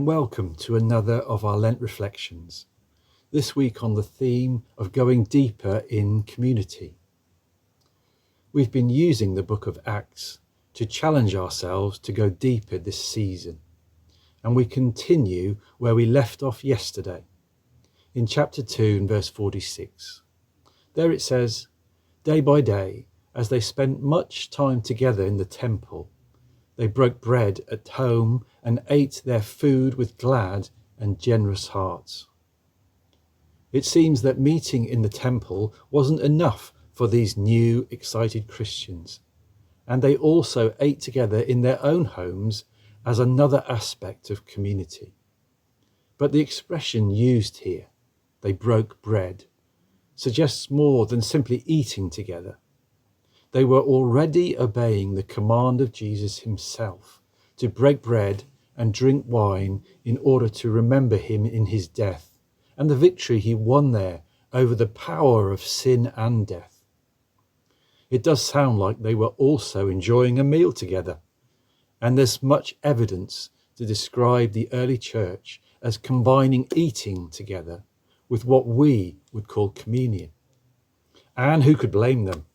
and welcome to another of our Lent Reflections, this week on the theme of going deeper in community. We've been using the book of Acts to challenge ourselves to go deeper this season, and we continue where we left off yesterday, in chapter 2 and verse 46. There it says, "Day by day, as they spent much time together in the temple, they broke bread at home and ate their food with glad and generous hearts." It seems that meeting in the temple wasn't enough for these new, excited Christians, and they also ate together in their own homes as another aspect of community. But the expression used here, "they broke bread," suggests more than simply eating together. They were already obeying the command of Jesus himself to break bread and drink wine in order to remember him in his death and the victory he won there over the power of sin and death. It does sound like they were also enjoying a meal together, and there's much evidence to describe the early church as combining eating together with what we would call communion. And who could blame them,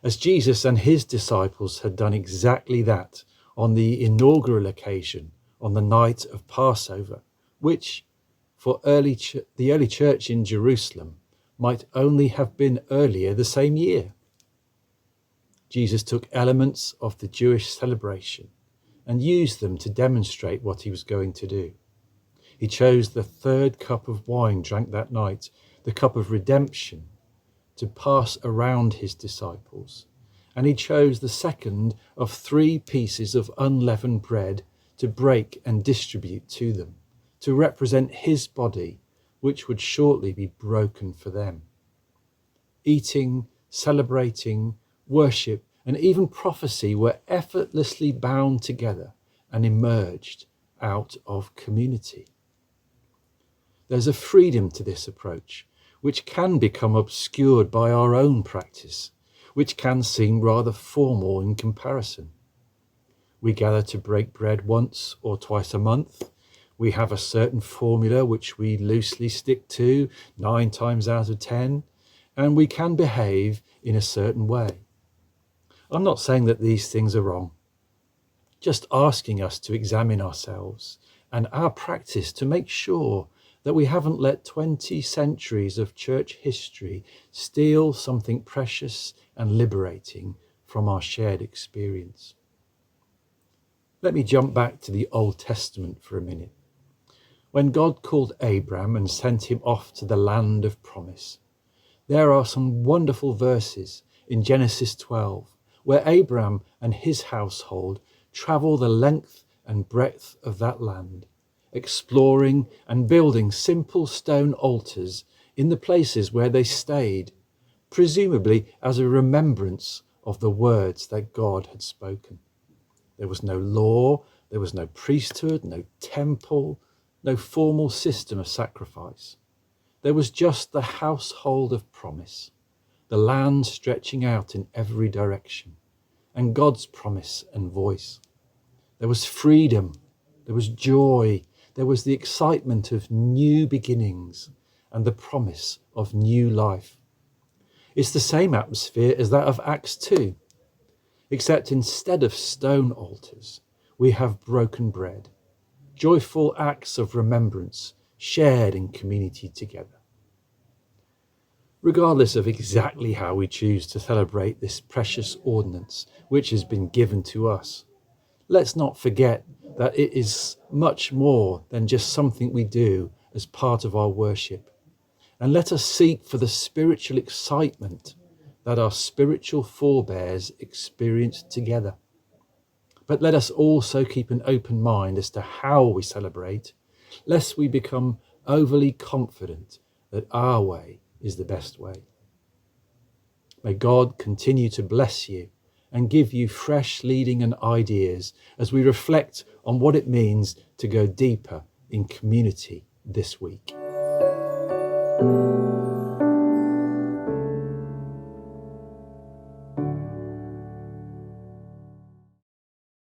as Jesus and his disciples had done exactly that on the inaugural occasion on the night of Passover, which for the early church in Jerusalem might only have been earlier the same year. Jesus took elements of the Jewish celebration and used them to demonstrate what he was going to do. He chose the third cup of wine drank that night, the cup of redemption, to pass around his disciples, and he chose the second of 3 pieces of unleavened bread to break and distribute to them, to represent his body, which would shortly be broken for them. Eating, celebrating, worship, and even prophecy were effortlessly bound together and emerged out of community. There's a freedom to this approach, which can become obscured by our own practice, which can seem rather formal in comparison. We gather to break bread once or twice a month. We have a certain formula which we loosely stick to 9 times out of 10, and we can behave in a certain way. I'm not saying that these things are wrong, just asking us to examine ourselves and our practice to make sure that we haven't let 20 centuries of church history steal something precious and liberating from our shared experience. Let me jump back to the Old Testament for a minute. When God called Abram and sent him off to the land of promise, there are some wonderful verses in Genesis 12 where Abram and his household travel the length and breadth of that land, exploring and building simple stone altars in the places where they stayed, presumably as a remembrance of the words that God had spoken. There was no law, there was no priesthood, no temple, no formal system of sacrifice. There was just the household of promise, the land stretching out in every direction, and God's promise and voice. There was freedom, there was joy, there was the excitement of new beginnings and the promise of new life. It's the same atmosphere as that of Acts 2, except instead of stone altars, we have broken bread, joyful acts of remembrance shared in community together. Regardless of exactly how we choose to celebrate this precious ordinance which has been given to us, let's not forget that it is much more than just something we do as part of our worship. And let us seek for the spiritual excitement that our spiritual forebears experienced together. But let us also keep an open mind as to how we celebrate, lest we become overly confident that our way is the best way. May God continue to bless you and give you fresh leading and ideas as we reflect on what it means to go deeper in community this week.